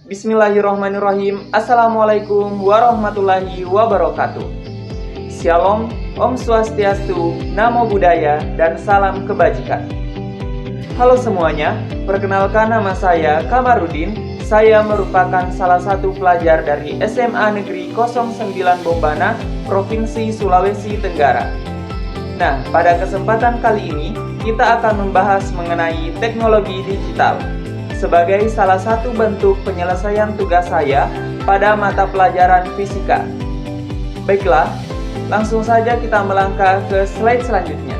Bismillahirrahmanirrahim. Assalamualaikum warahmatullahi wabarakatuh. Shalom, Om Swastiastu, Namo Buddhaya, dan salam kebajikan. Halo semuanya, perkenalkan nama saya Kamarudin. Saya merupakan salah satu pelajar dari SMA Negeri 09 Bombana, Provinsi Sulawesi Tenggara. Nah, pada kesempatan kali ini, kita akan membahas mengenai teknologi digital sebagai salah satu bentuk penyelesaian tugas saya pada mata pelajaran fisika. Baiklah, langsung saja kita melangkah ke slide selanjutnya.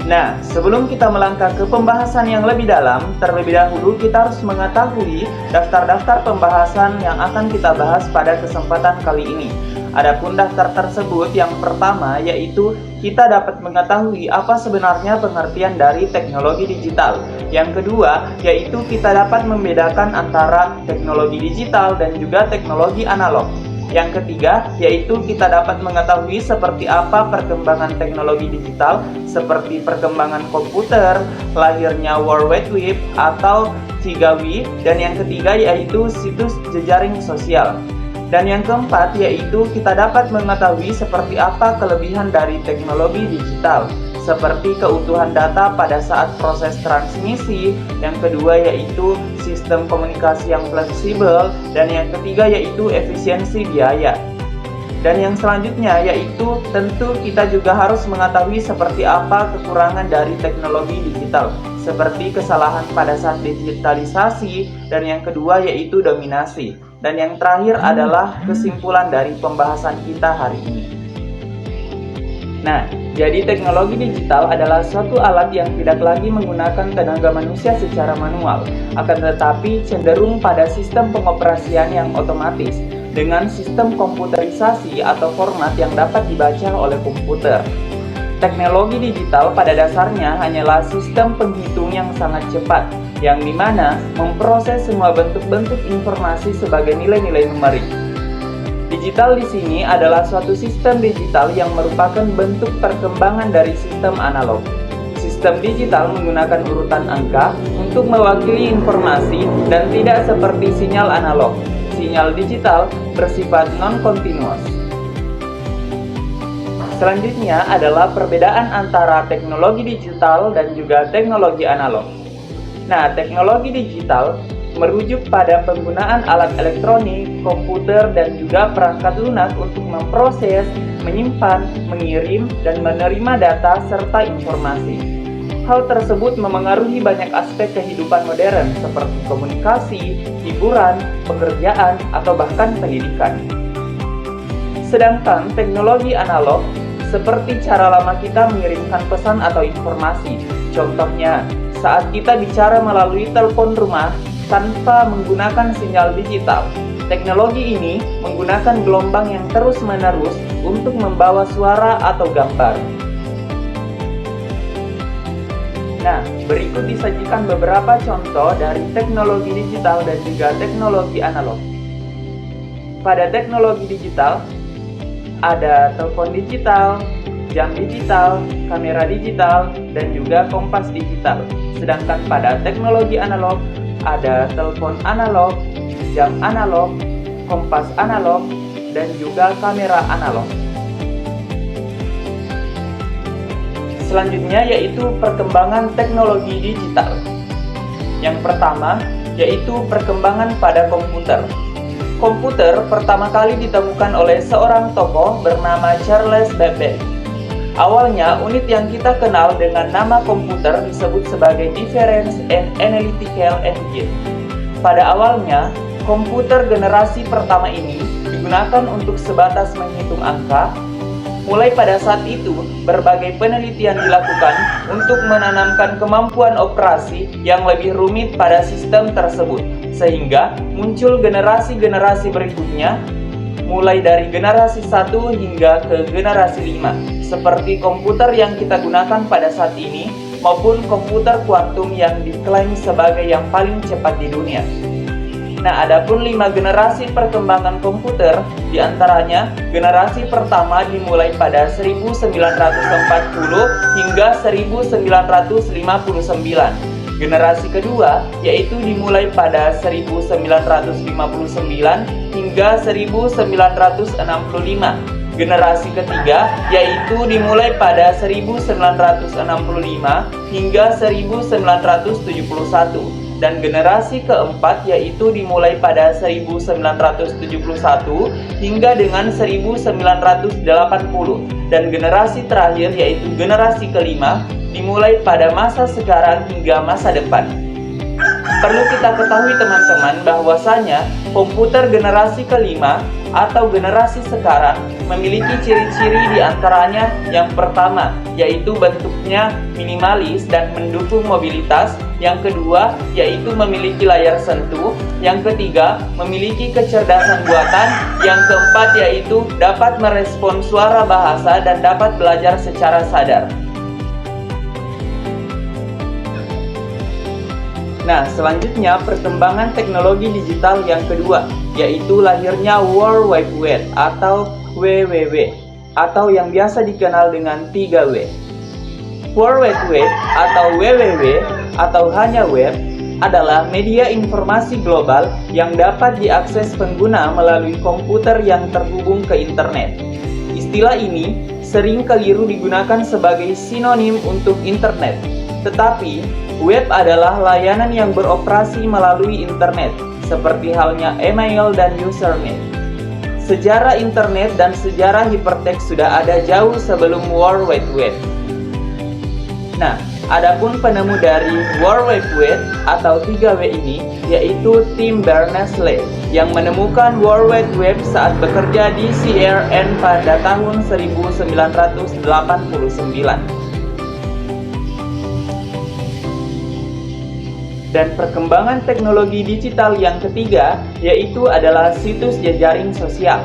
Nah, sebelum kita melangkah ke pembahasan yang lebih dalam, terlebih dahulu kita harus mengetahui daftar-daftar pembahasan yang akan kita bahas pada kesempatan kali ini. Adapun daftar tersebut yang pertama yaitu kita dapat mengetahui apa sebenarnya pengertian dari teknologi digital. Yang kedua yaitu kita dapat membedakan antara teknologi digital dan juga teknologi analog. Yang ketiga yaitu kita dapat mengetahui seperti apa perkembangan teknologi digital seperti perkembangan komputer, lahirnya World Wide Web atau 3W, dan yang ketiga yaitu situs jejaring sosial. Dan yang keempat yaitu kita dapat mengetahui seperti apa kelebihan dari teknologi digital, seperti keutuhan data pada saat proses transmisi. Yang kedua yaitu sistem komunikasi yang fleksibel, dan yang ketiga yaitu efisiensi biaya. Dan yang selanjutnya yaitu tentu kita juga harus mengetahui seperti apa kekurangan dari teknologi digital, seperti kesalahan pada saat digitalisasi, dan yang kedua yaitu dominasi. Dan yang terakhir adalah kesimpulan dari pembahasan kita hari ini. Nah, jadi teknologi digital adalah suatu alat yang tidak lagi menggunakan tenaga manusia secara manual, akan tetapi cenderung pada sistem pengoperasian yang otomatis dengan sistem komputerisasi atau format yang dapat dibaca oleh komputer. Teknologi digital pada dasarnya hanyalah sistem penghitung yang sangat cepat, yang dimana memproses semua bentuk-bentuk informasi sebagai nilai-nilai numerik. Digital di sini adalah suatu sistem digital yang merupakan bentuk perkembangan dari sistem analog. Sistem digital menggunakan urutan angka untuk mewakili informasi dan tidak seperti sinyal analog. Sinyal digital bersifat non-continuous. Selanjutnya adalah perbedaan antara teknologi digital dan juga teknologi analog. Nah, teknologi digital merujuk pada penggunaan alat elektronik, komputer, dan juga perangkat lunak untuk memproses, menyimpan, mengirim, dan menerima data serta informasi. Hal tersebut memengaruhi banyak aspek kehidupan modern seperti komunikasi, hiburan, pekerjaan, atau bahkan pendidikan. Sedangkan teknologi analog seperti cara lama kita mengirimkan pesan atau informasi. Contohnya, saat kita bicara melalui telepon rumah tanpa menggunakan sinyal digital. Teknologi ini menggunakan gelombang yang terus-menerus untuk membawa suara atau gambar. Nah, berikut disajikan beberapa contoh dari teknologi digital dan juga teknologi analog. Pada teknologi digital, ada telepon digital, jam digital, kamera digital, dan juga kompas digital. Sedangkan pada teknologi analog, ada telepon analog, jam analog, kompas analog, dan juga kamera analog. Selanjutnya yaitu perkembangan teknologi digital. Yang pertama yaitu perkembangan pada komputer. Komputer pertama kali ditemukan oleh seorang tokoh bernama Charles Babbage. Awalnya, unit yang kita kenal dengan nama komputer disebut sebagai Difference and Analytical Engine. Pada awalnya, komputer generasi pertama ini digunakan untuk sebatas menghitung angka. Mulai pada saat itu, berbagai penelitian dilakukan untuk menanamkan kemampuan operasi yang lebih rumit pada sistem tersebut, sehingga muncul generasi-generasi berikutnya, mulai dari generasi 1 hingga ke generasi 5, seperti komputer yang kita gunakan pada saat ini, maupun komputer kuantum yang diklaim sebagai yang paling cepat di dunia. Nah, adapun 5 generasi perkembangan komputer, diantaranya generasi pertama dimulai pada 1940 hingga 1959. Generasi kedua yaitu dimulai pada 1959 hingga 1965. Generasi ketiga yaitu dimulai pada 1965 hingga 1971. Dan generasi keempat yaitu dimulai pada 1971 hingga dengan 1980. Dan generasi terakhir yaitu generasi kelima dimulai pada masa sekarang hingga masa depan. Perlu kita ketahui teman-teman bahwasanya komputer generasi kelima atau generasi sekarang memiliki ciri-ciri diantaranya yang pertama yaitu bentuknya minimalis dan mendukung mobilitas, yang kedua yaitu memiliki layar sentuh, yang ketiga memiliki kecerdasan buatan, yang keempat yaitu dapat merespon suara bahasa dan dapat belajar secara sadar. Nah, selanjutnya perkembangan teknologi digital yang kedua, yaitu lahirnya World Wide Web atau WWW, atau yang biasa dikenal dengan 3W. World Wide Web atau WWW atau hanya web adalah media informasi global yang dapat diakses pengguna melalui komputer yang terhubung ke internet. Istilah ini sering keliru digunakan sebagai sinonim untuk internet, tetapi web adalah layanan yang beroperasi melalui internet, seperti halnya email dan usernet. Sejarah internet dan sejarah hiperteks sudah ada jauh sebelum World Wide Web. Nah, adapun penemu dari World Wide Web atau 3W ini yaitu Tim Berners-Lee yang menemukan World Wide Web saat bekerja di CERN pada tahun 1989. Dan perkembangan teknologi digital yang ketiga yaitu adalah situs jejaring sosial.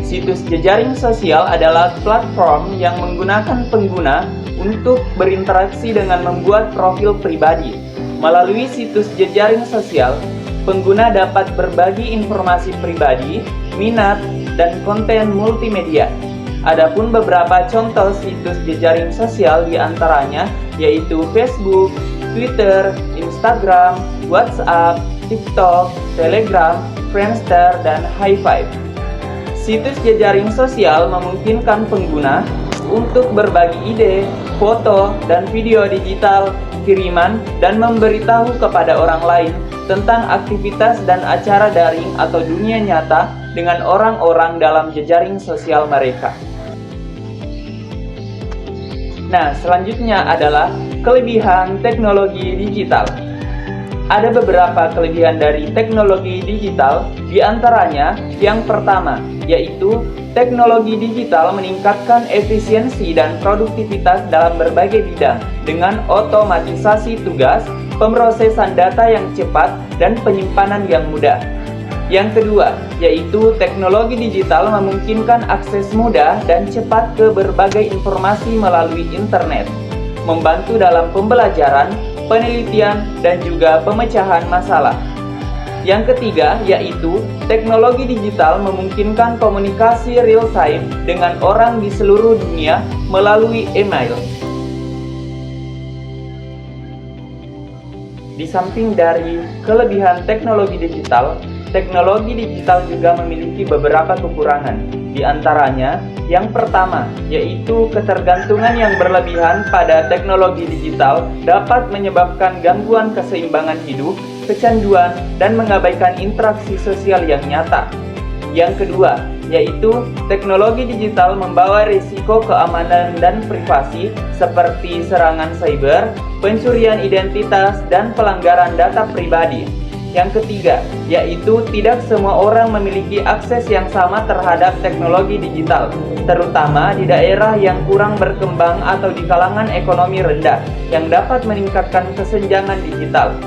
Situs jejaring sosial adalah platform yang menggunakan pengguna untuk berinteraksi dengan membuat profil pribadi. Melalui situs jejaring sosial, pengguna dapat berbagi informasi pribadi, minat, dan konten multimedia. Adapun beberapa contoh situs jejaring sosial diantaranya yaitu Facebook, Twitter, Instagram, WhatsApp, TikTok, Telegram, Friendster, dan Hi5. Situs jejaring sosial memungkinkan pengguna untuk berbagi ide, foto, dan video digital, kiriman, dan memberitahu kepada orang lain tentang aktivitas dan acara daring atau dunia nyata dengan orang-orang dalam jejaring sosial mereka. Nah, selanjutnya adalah kelebihan teknologi digital. Ada beberapa kelebihan dari teknologi digital, diantaranya yang pertama, yaitu teknologi digital meningkatkan efisiensi dan produktivitas dalam berbagai bidang dengan otomatisasi tugas, pemrosesan data yang cepat, dan penyimpanan yang mudah. Yang kedua, yaitu teknologi digital memungkinkan akses mudah dan cepat ke berbagai informasi melalui internet, membantu dalam pembelajaran, penelitian, dan juga pemecahan masalah. Yang ketiga, yaitu teknologi digital memungkinkan komunikasi real-time dengan orang di seluruh dunia melalui email. Di samping dari kelebihan teknologi digital juga memiliki beberapa kekurangan. Di antaranya, yang pertama, yaitu ketergantungan yang berlebihan pada teknologi digital dapat menyebabkan gangguan keseimbangan hidup, kecanduan, dan mengabaikan interaksi sosial yang nyata. Yang kedua, yaitu teknologi digital membawa risiko keamanan dan privasi seperti serangan cyber, pencurian identitas, dan pelanggaran data pribadi. Yang ketiga, yaitu tidak semua orang memiliki akses yang sama terhadap teknologi digital, terutama di daerah yang kurang berkembang atau di kalangan ekonomi rendah, yang dapat meningkatkan kesenjangan digital.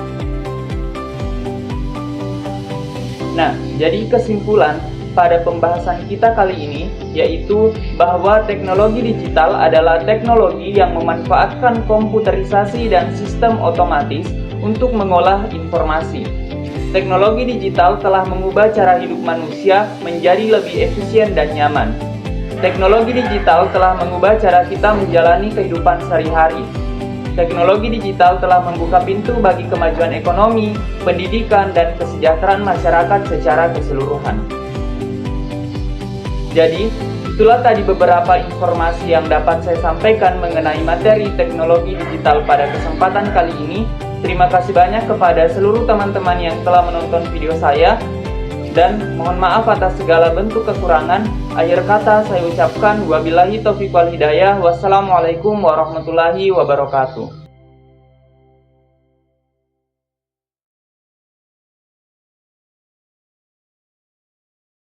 Nah, jadi kesimpulan pada pembahasan kita kali ini yaitu bahwa teknologi digital adalah teknologi yang memanfaatkan komputerisasi dan sistem otomatis untuk mengolah informasi. Teknologi digital telah mengubah cara hidup manusia menjadi lebih efisien dan nyaman. Teknologi digital telah mengubah cara kita menjalani kehidupan sehari-hari. teknologi digital telah membuka pintu bagi kemajuan ekonomi, pendidikan, dan kesejahteraan masyarakat secara keseluruhan. Jadi, itulah tadi beberapa informasi yang dapat saya sampaikan mengenai materi teknologi digital pada kesempatan kali ini. Terima kasih banyak kepada seluruh teman-teman yang telah menonton video saya. Dan mohon maaf atas segala bentuk kekurangan. Akhir kata saya ucapkan wabillahi taufiq wal hidayah. Wassalamualaikum warahmatullahi wabarakatuh.